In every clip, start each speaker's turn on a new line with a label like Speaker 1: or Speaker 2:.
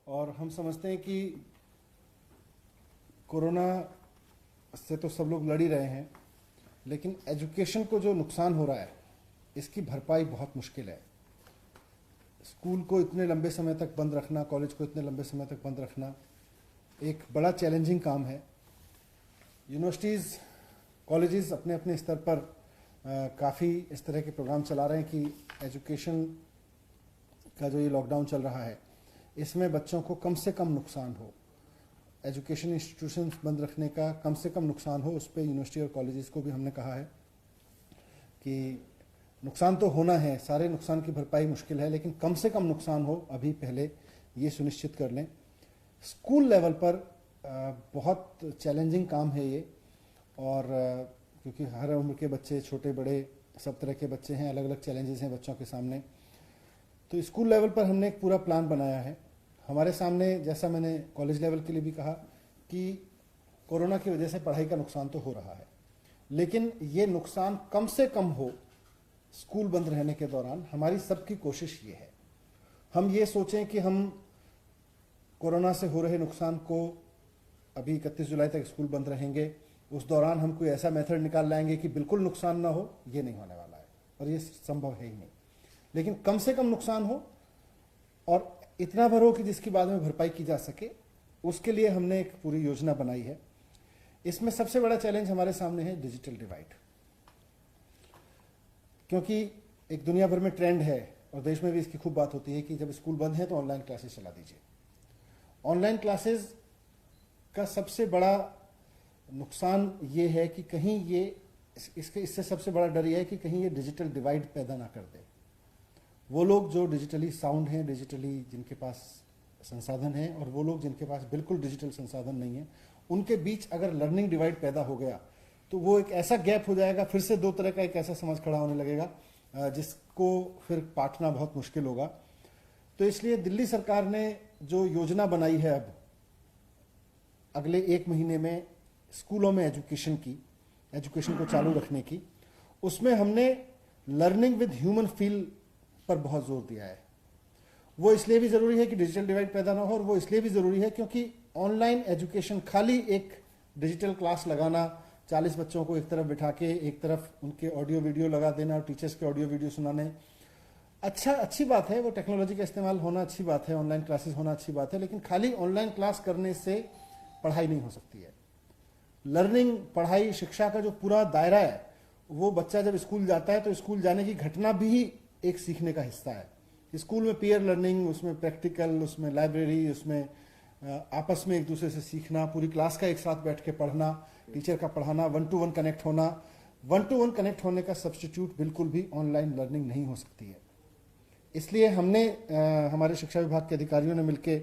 Speaker 1: और हम समझते हैं कि कोरोना से तो सब लोग लड़ ही रहे हैं, लेकिन एजुकेशन को जो नुकसान हो रहा है इसकी भरपाई बहुत मुश्किल है। स्कूल को इतने लंबे समय तक बंद रखना, कॉलेज को इतने लंबे समय तक बंद रखना एक बड़ा चैलेंजिंग काम है। यूनिवर्सिटीज़, कॉलेजेस अपने अपने स्तर पर काफ़ी इस तरह के प्रोग्राम चला रहे हैं कि एजुकेशन का जो ये लॉकडाउन चल रहा है इसमें बच्चों को कम से कम नुकसान हो, एजुकेशन इंस्टीट्यूशंस बंद रखने का कम से कम नुकसान हो। उस पर यूनिवर्सिटी और कॉलेजेस को भी हमने कहा है कि नुकसान तो होना है, सारे नुकसान की भरपाई मुश्किल है, लेकिन कम से कम नुकसान हो अभी पहले ये सुनिश्चित कर लें। स्कूल लेवल पर बहुत चैलेंजिंग काम है ये, और क्योंकि हर उम्र के बच्चे, छोटे बड़े सब तरह के बच्चे हैं, अलग अलग चैलेंजेस हैं बच्चों के सामने। तो स्कूल लेवल पर हमने एक पूरा प्लान बनाया है। हमारे सामने, जैसा मैंने कॉलेज लेवल के लिए भी कहा, कि कोरोना की वजह से पढ़ाई का नुकसान तो हो रहा है, लेकिन ये नुकसान कम से कम हो स्कूल बंद रहने के दौरान। हमारी सबकी कोशिश ये है, हम ये सोचें कि हम कोरोना से हो रहे नुकसान को, अभी 31 जुलाई तक स्कूल बंद रहेंगे, उस दौरान हम कोई ऐसा मेथड निकाल लाएंगे कि बिल्कुल नुकसान ना हो, ये नहीं होने वाला है और ये संभव है ही नहीं। लेकिन कम से कम नुकसान हो और इतना भर हो कि जिसकी बाद में भरपाई की जा सके, उसके लिए हमने एक पूरी योजना बनाई है। इसमें सबसे बड़ा चैलेंज हमारे सामने है डिजिटल डिवाइड, क्योंकि एक दुनिया भर में ट्रेंड है और देश में भी इसकी खूब बात होती है कि जब स्कूल बंद है तो ऑनलाइन क्लासेस चला दीजिए। ऑनलाइन क्लासेस का सबसे बड़ा नुकसान ये है कि कहीं ये इससे सबसे बड़ा डर ये है कि कहीं ये डिजिटल डिवाइड पैदा ना कर दे। वो लोग जो डिजिटली साउंड हैं, डिजिटली जिनके पास संसाधन हैं, और वो लोग जिनके पास बिल्कुल डिजिटल संसाधन नहीं है, उनके बीच अगर लर्निंग डिवाइड पैदा हो गया तो वो एक ऐसा गैप हो जाएगा, फिर से दो तरह का एक ऐसा समझ खड़ा होने लगेगा जिसको फिर पाटना बहुत मुश्किल होगा। तो इसलिए दिल्ली सरकार ने जो योजना बनाई है अब अगले 1 महीने में स्कूलों में एजुकेशन को चालू रखने की, उसमें हमने लर्निंग विद ह्यूमन फील पर बहुत जोर दिया है। वो इसलिए भी जरूरी है कि डिजिटल डिवाइड पैदा ना हो, और वो इसलिए भी जरूरी है क्योंकि ऑनलाइन एजुकेशन, खाली एक डिजिटल क्लास लगाना, 40 बच्चों को एक तरफ बिठा के एक तरफ उनके ऑडियो वीडियो लगा देना और टीचर्स के ऑडियो वीडियो सुनाने, अच्छी बात है, वो टेक्नोलॉजी का इस्तेमाल होना अच्छी बात है, ऑनलाइन क्लासेस होना अच्छी बात है, लेकिन खाली ऑनलाइन क्लास करने से पढ़ाई नहीं हो सकती है। लर्निंग, पढ़ाई, शिक्षा का जो पूरा दायरा है, वो बच्चा जब स्कूल जाता है तो स्कूल जाने की घटना भी एक सीखने का हिस्सा है। स्कूल में पीयर लर्निंग, उसमें प्रैक्टिकल, उसमें लाइब्रेरी, उसमें आपस में एक दूसरे से सीखना, पूरी क्लास का एक साथ बैठ के पढ़ना, टीचर का पढ़ाना, 1-to-1 कनेक्ट होना। 1-to-1 कनेक्ट होने का सब्स्टिट्यूट बिल्कुल भी ऑनलाइन लर्निंग नहीं हो सकती है। इसलिए हमने हमारे शिक्षा विभाग के अधिकारियों ने मिलकर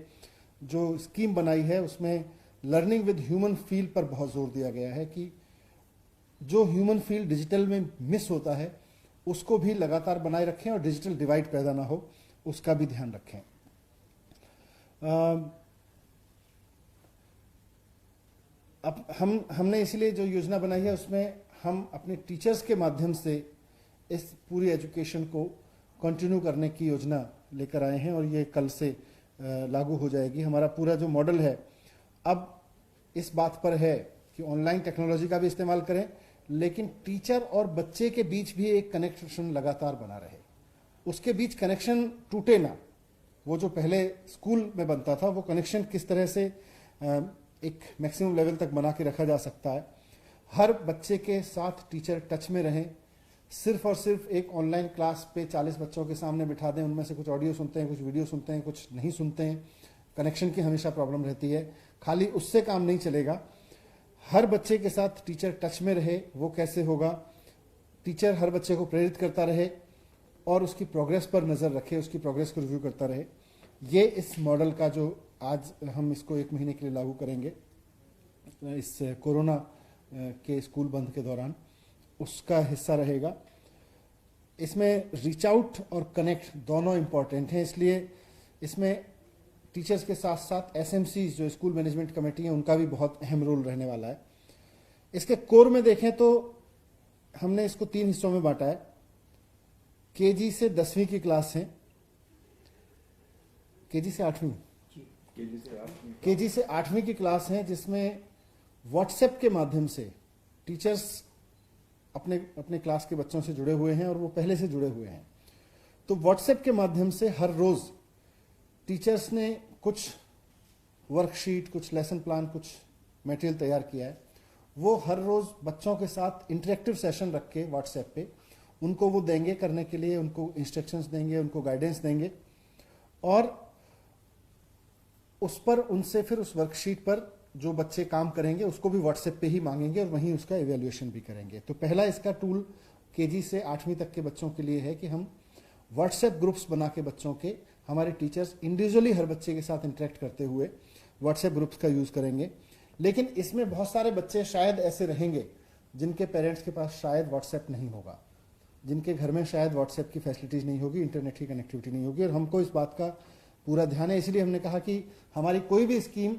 Speaker 1: जो स्कीम बनाई है उसमें लर्निंग विद ह्यूमन फील पर बहुत जोर दिया गया है कि जो ह्यूमन फील डिजिटल में मिस होता है उसको भी लगातार बनाए रखें और डिजिटल डिवाइड पैदा ना हो, उसका भी ध्यान रखें। अब हमने इसलिए जो योजना बनाई है उसमें हम अपने टीचर्स के माध्यम से इस पूरी एजुकेशन को कंटिन्यू करने की योजना लेकर आए हैं और ये कल से लागू हो जाएगी। हमारा पूरा जो मॉडल है अब इस बात पर है कि ऑनलाइन टेक्नोलॉजी का भी इस्तेमाल करें, लेकिन टीचर और बच्चे के बीच भी एक कनेक्शन लगातार बना रहे, उसके बीच कनेक्शन टूटे ना। वो जो पहले स्कूल में बनता था वो कनेक्शन किस तरह से एक मैक्सिमम लेवल तक बना के रखा जा सकता है। हर बच्चे के साथ टीचर टच में रहें, सिर्फ और सिर्फ एक ऑनलाइन क्लास पे 40 बच्चों के सामने बिठा दें, उनमें से कुछ ऑडियो सुनते हैं, कुछ वीडियो सुनते हैं, कुछ नहीं सुनते हैं, कनेक्शन की हमेशा प्रॉब्लम रहती है। खाली उससे काम नहीं चलेगा, हर बच्चे के साथ टीचर टच में रहे। वो कैसे होगा? टीचर हर बच्चे को प्रेरित करता रहे और उसकी प्रोग्रेस पर नज़र रखे, उसकी प्रोग्रेस को रिव्यू करता रहे। ये इस मॉडल का जो आज हम इसको 1 महीने के लिए लागू करेंगे इस कोरोना के स्कूल बंद के दौरान, उसका हिस्सा रहेगा। इसमें रीच आउट और कनेक्ट दोनों इंपॉर्टेंट हैं, इसलिए इसमें टीचर्स के साथ साथ एसएमसी जो स्कूल मैनेजमेंट कमेटी है उनका भी बहुत अहम रोल रहने वाला है। इसके कोर में देखें तो हमने इसको 3 हिस्सों में बांटा है। केजी से 10वीं की क्लास है, केजी से 8वीं, केजी से 8वीं की क्लास है, जिसमें व्हाट्सएप के माध्यम से टीचर्स अपने अपने क्लास के बच्चों से जुड़े हुए हैं और वो पहले से जुड़े हुए हैं। तो व्हाट्सएप के माध्यम से हर रोज टीचर्स ने कुछ वर्कशीट, कुछ लेसन प्लान, कुछ मटेरियल तैयार किया है। वो हर रोज बच्चों के साथ इंटरेक्टिव सेशन रख के व्हाट्सएप पे उनको वो देंगे करने के लिए, उनको इंस्ट्रक्शंस देंगे, उनको गाइडेंस देंगे और उस पर उनसे फिर उस वर्कशीट पर जो बच्चे काम करेंगे उसको भी व्हाट्सएप पे ही मांगेंगे और वहीं उसका इवैल्यूएशन भी करेंगे। तो पहला इसका टूल केजी से 8वीं तक के बच्चों के लिए है कि हम व्हाट्सएप ग्रुप्स बना के बच्चों के, हमारे टीचर्स इंडिविजुअली हर बच्चे के साथ इंटरेक्ट करते हुए व्हाट्सएप ग्रुप्स का यूज करेंगे। लेकिन इसमें बहुत सारे बच्चे शायद ऐसे रहेंगे जिनके पेरेंट्स के पास शायद व्हाट्सएप नहीं होगा, जिनके घर में शायद व्हाट्सएप की फैसिलिटीज नहीं होगी, इंटरनेट की कनेक्टिविटी नहीं होगी। और हमको इस बात का पूरा ध्यान है, इसलिए हमने कहा कि हमारी कोई भी स्कीम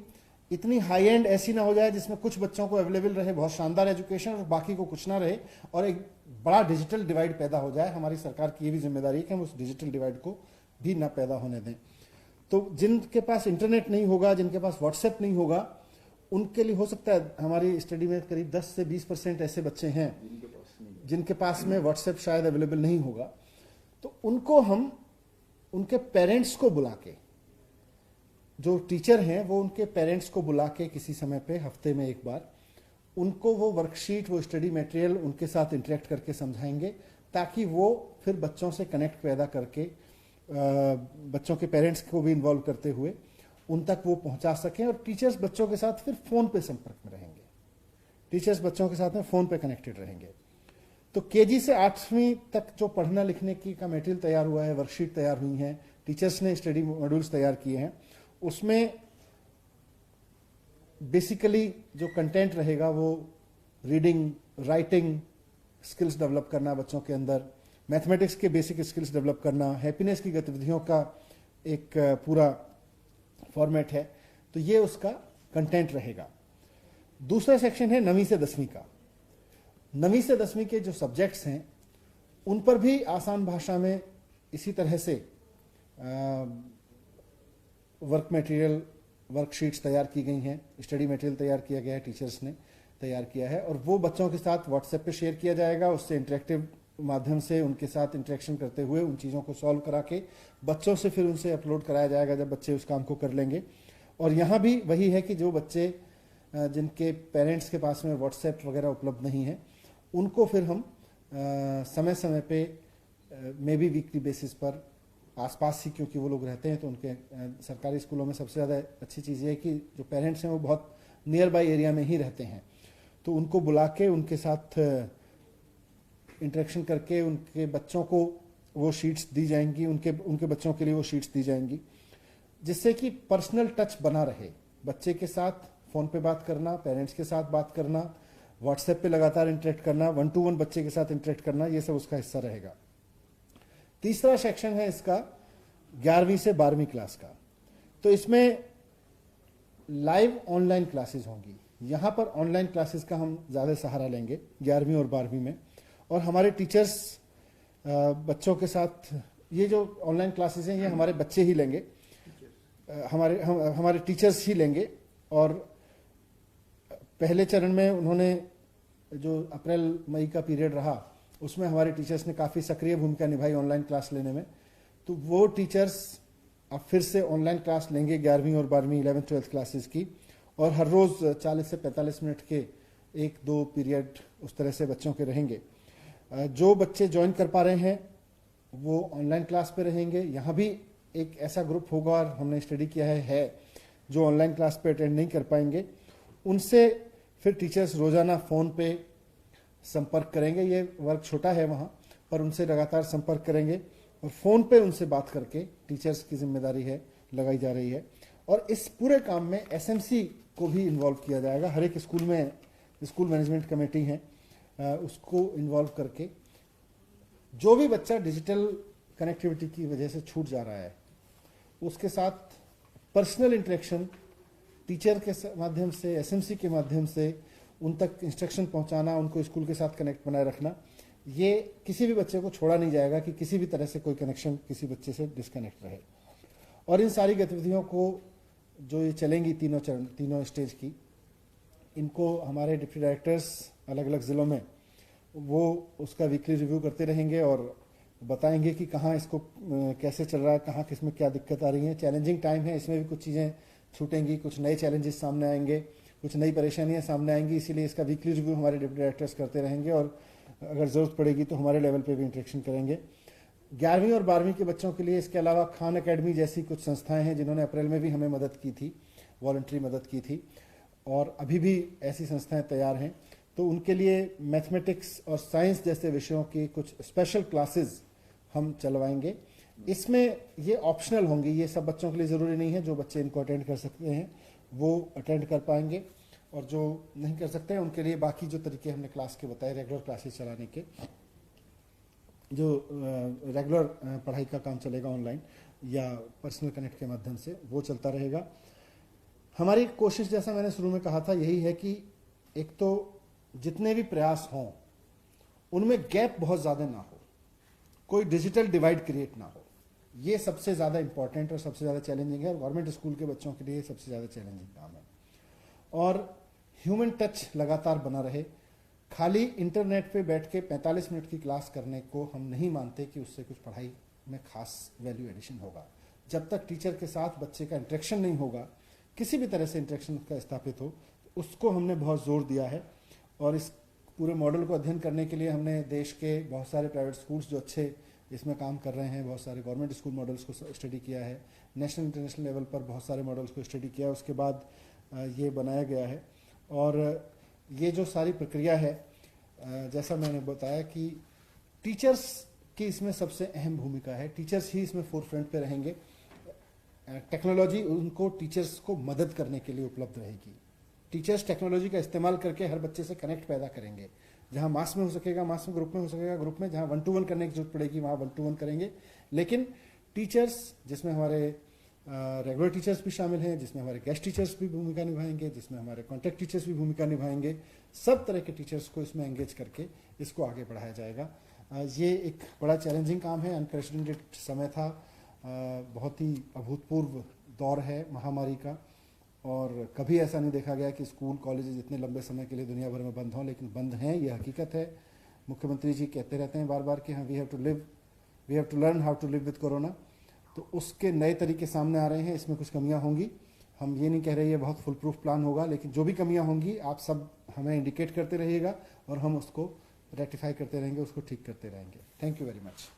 Speaker 1: इतनी हाई एंड ऐसी ना हो जाए जिसमें कुछ बच्चों को अवेलेबल रहे बहुत शानदार एजुकेशन और बाकी को कुछ ना रहे और एक बड़ा डिजिटल डिवाइड पैदा हो जाए। हमारी सरकार की ये भी जिम्मेदारी है कि हम उस डिजिटल डिवाइड को भी ना पैदा होने दें। तो जिनके पास इंटरनेट नहीं होगा, जिनके पास व्हाट्सएप नहीं होगा, उनके लिए हो सकता है, हमारी स्टडी में करीब 10 से 20% ऐसे बच्चे हैं जिनके पास में व्हाट्सएप शायद अवेलेबल नहीं होगा। तो उनको हम उनके पेरेंट्स को बुला के, जो टीचर हैं वो उनके पेरेंट्स को बुला के किसी समय पे हफ्ते में एक बार उनको वो वर्कशीट, वो स्टडी मटेरियल उनके साथ इंटरेक्ट करके समझाएंगे, ताकि वो फिर बच्चों से कनेक्ट पैदा करके बच्चों के पेरेंट्स को भी इन्वॉल्व करते हुए उन तक वो पहुंचा सकें और टीचर्स बच्चों के साथ फिर फोन पे संपर्क में रहेंगे, टीचर्स बच्चों के साथ में फोन पे कनेक्टेड रहेंगे। तो केजी से 8वीं तक जो पढ़ना लिखने की का मटेरियल तैयार हुआ है, वर्कशीट तैयार हुई हैं, टीचर्स ने स्टडी मॉड्यूल्स तैयार किए हैं, उसमें बेसिकली जो कंटेंट रहेगा वो रीडिंग, राइटिंग स्किल्स डेवलप करना बच्चों के अंदर, मैथमेटिक्स के बेसिक स्किल्स डेवलप करना, हैप्पीनेस की गतिविधियों का एक पूरा फॉर्मेट है। तो ये उसका कंटेंट रहेगा। दूसरा सेक्शन है 9वीं से 10वीं का। 9वीं से 10वीं के जो सब्जेक्ट्स हैं उन पर भी आसान भाषा में इसी तरह से वर्क मटेरियल, वर्कशीट्स तैयार की गई हैं, स्टडी मटेरियल तैयार किया गया है, टीचर्स ने तैयार किया है और वो बच्चों के साथ व्हाट्सएप पे शेयर किया जाएगा। उससे इंटरेक्टिव माध्यम से उनके साथ इंटरेक्शन करते हुए उन चीज़ों को सॉल्व करा के बच्चों से फिर उनसे अपलोड कराया जाएगा जब बच्चे उस काम को कर लेंगे। और यहाँ भी वही है कि जो बच्चे जिनके पेरेंट्स के पास में व्हाट्सएप वगैरह उपलब्ध नहीं है, उनको फिर हम समय समय पे मे बी वीकली बेसिस पर आसपास ही, क्योंकि वो लोग रहते हैं तो उनके सरकारी स्कूलों में सबसे ज़्यादा अच्छी चीज़ ये है कि जो पेरेंट्स हैं वो बहुत नियर बाई एरिया में ही रहते हैं, तो उनको बुला के उनके साथ इंटरेक्शन करके उनके बच्चों को वो शीट्स दी जाएंगी, उनके बच्चों के लिए वो शीट्स दी जाएंगी, जिससे कि पर्सनल टच बना रहे। बच्चे के साथ फ़ोन पे बात करना, पेरेंट्स के साथ बात करना, व्हाट्सएप पे लगातार इंटरेक्ट करना, 1-to-1 बच्चे के साथ इंटरेक्ट करना, ये सब उसका हिस्सा रहेगा। तीसरा सेक्शन है इसका 11वीं से 12वीं क्लास का। तो इसमें लाइव ऑनलाइन क्लासेस होंगी। यहाँ पर ऑनलाइन क्लासेस का हम ज़्यादा सहारा लेंगे 11वीं और 12वीं में, और हमारे टीचर्स बच्चों के साथ, ये जो ऑनलाइन क्लासेस हैं ये हमारे बच्चे ही लेंगे, हमारे टीचर्स ही लेंगे। और पहले चरण में उन्होंने जो अप्रैल मई का पीरियड रहा उसमें हमारे टीचर्स ने काफ़ी सक्रिय भूमिका निभाई ऑनलाइन क्लास लेने में। तो वो टीचर्स अब फिर से ऑनलाइन क्लास लेंगे 11वीं और 12वीं 11th-12th क्लासेस की, और हर रोज़ 40 से 45 मिनट के 1-2 पीरियड उस तरह से बच्चों के रहेंगे। जो बच्चे ज्वाइन कर पा रहे हैं वो ऑनलाइन क्लास पे रहेंगे। यहाँ भी एक ऐसा ग्रुप होगा, और हमने स्टडी किया है जो ऑनलाइन क्लास पे अटेंड नहीं कर पाएंगे, उनसे फिर टीचर्स रोज़ाना फ़ोन पे संपर्क करेंगे। ये वर्क छोटा है वहाँ पर, उनसे लगातार संपर्क करेंगे और फ़ोन पे उनसे बात करके टीचर्स की जिम्मेदारी है, लगाई जा रही है। और इस पूरे काम में एसएमसी को भी इन्वॉल्व किया जाएगा। हर एक स्कूल में स्कूल मैनेजमेंट कमेटी है, उसको इन्वॉल्व करके जो भी बच्चा डिजिटल कनेक्टिविटी की वजह से छूट जा रहा है उसके साथ पर्सनल इंटरेक्शन टीचर के माध्यम से, एसएमसी के माध्यम से उन तक इंस्ट्रक्शन पहुंचाना, उनको स्कूल के साथ कनेक्ट बनाए रखना, ये किसी भी बच्चे को छोड़ा नहीं जाएगा कि किसी भी तरह से कोई कनेक्शन किसी बच्चे से डिस्कनेक्ट रहे। और इन सारी गतिविधियों को जो ये चलेंगी तीनों चरण, तीनों स्टेज की, इनको हमारे डिप्टी डायरेक्टर्स अलग अलग ज़िलों में वो उसका वीकली रिव्यू करते रहेंगे और बताएंगे कि कहाँ इसको कैसे चल रहा है, कहाँ किस में क्या दिक्कत आ रही है। चैलेंजिंग टाइम है, इसमें भी कुछ चीज़ें छूटेंगी, कुछ नए चैलेंजेस सामने आएंगे, कुछ नई परेशानियां सामने आएंगी, इसीलिए इसका वीकली रिव्यू हमारे डिप्टी डायरेक्टर्स करते रहेंगे और अगर ज़रूरत पड़ेगी तो हमारे लेवल पे भी इंटरेक्शन करेंगे। 11वीं और 12वीं के बच्चों के लिए इसके अलावा खान अकेडमी जैसी कुछ संस्थाएं हैं जिन्होंने अप्रैल में भी हमें मदद की थी, वॉलंटरी मदद की थी, और अभी भी ऐसी संस्थाएं तैयार हैं। तो उनके लिए मैथमेटिक्स और साइंस जैसे विषयों की कुछ स्पेशल क्लासेस हम चलवाएंगे। इसमें ये ऑप्शनल होंगी, ये सब बच्चों के लिए ज़रूरी नहीं है। जो बच्चे इनको अटेंड कर सकते हैं वो अटेंड कर पाएंगे, और जो नहीं कर सकते हैं उनके लिए बाकी जो तरीके हमने क्लास के बताए, रेगुलर क्लासेस चलाने के, जो रेगुलर पढ़ाई का काम चलेगा ऑनलाइन या पर्सनल कनेक्ट के माध्यम से, वो चलता रहेगा। हमारी कोशिश, जैसा मैंने शुरू में कहा था, यही है कि एक तो जितने भी प्रयास हों उनमें गैप बहुत ज़्यादा ना हो, कोई डिजिटल डिवाइड क्रिएट ना हो। ये सबसे ज़्यादा इंपॉर्टेंट और सबसे ज़्यादा चैलेंजिंग है, और गवर्नमेंट स्कूल के बच्चों के लिए सबसे ज़्यादा चैलेंजिंग काम है। और ह्यूमन टच लगातार बना रहे। खाली इंटरनेट पे बैठ के 45 मिनट की क्लास करने को हम नहीं मानते कि उससे कुछ पढ़ाई में खास वैल्यू एडिशन होगा। जब तक टीचर के साथ बच्चे का इंटरेक्शन नहीं होगा, किसी भी तरह से इंटरेक्शन का स्थापित हो, उसको हमने बहुत जोर दिया है। और इस पूरे मॉडल को अध्ययन करने के लिए हमने देश के बहुत सारे प्राइवेट स्कूल्स जो अच्छे इसमें काम कर रहे हैं, बहुत सारे गवर्नमेंट स्कूल मॉडल्स को स्टडी किया है, नेशनल इंटरनेशनल लेवल पर बहुत सारे मॉडल्स को स्टडी किया, उसके बाद ये बनाया गया है। और ये जो सारी प्रक्रिया है, जैसा मैंने बताया कि टीचर्स की इसमें सबसे अहम भूमिका है। टीचर्स ही इसमें फोरफ्रंट पे रहेंगे। टेक्नोलॉजी उनको, टीचर्स को मदद करने के लिए उपलब्ध रहेगी। टीचर्स टेक्नोलॉजी का इस्तेमाल करके हर बच्चे से कनेक्ट पैदा करेंगे। जहां मास में हो सकेगा मास में, ग्रुप में हो सकेगा ग्रुप में, जहां 1-to-1 करने की जरूरत पड़ेगी वहां 1-to-1 करेंगे। लेकिन टीचर्स, जिसमें हमारे रेगुलर टीचर्स भी शामिल हैं, जिसमें हमारे गेस्ट टीचर्स भी भूमिका निभाएंगे, जिसमें हमारे कॉन्टैक्ट टीचर्स भी भूमिका निभाएंगे, सब तरह के टीचर्स को इसमें एंगेज करके इसको आगे बढ़ाया जाएगा। ये एक बड़ा चैलेंजिंग काम है, अनप्रेसिडेंटेड समय था, बहुत ही अभूतपूर्व दौर है महामारी का, और कभी ऐसा नहीं देखा गया कि स्कूल कॉलेजेस इतने लंबे समय के लिए दुनिया भर में बंद हों, लेकिन बंद हैं, ये हकीकत है। मुख्यमंत्री जी कहते रहते हैं बार बार कि हाँ, we have to learn how to live with corona. तो उसके नए तरीके सामने आ रहे हैं, इसमें कुछ कमियां होंगी। हम ये नहीं कह रहे ये बहुत फुल प्रूफ प्लान होगा, लेकिन जो भी कमियां होंगी आप सब हमें इंडिकेट करते रहिएगा और हम उसको रेक्टिफाई करते रहेंगे, उसको ठीक करते रहेंगे। Thank you very much.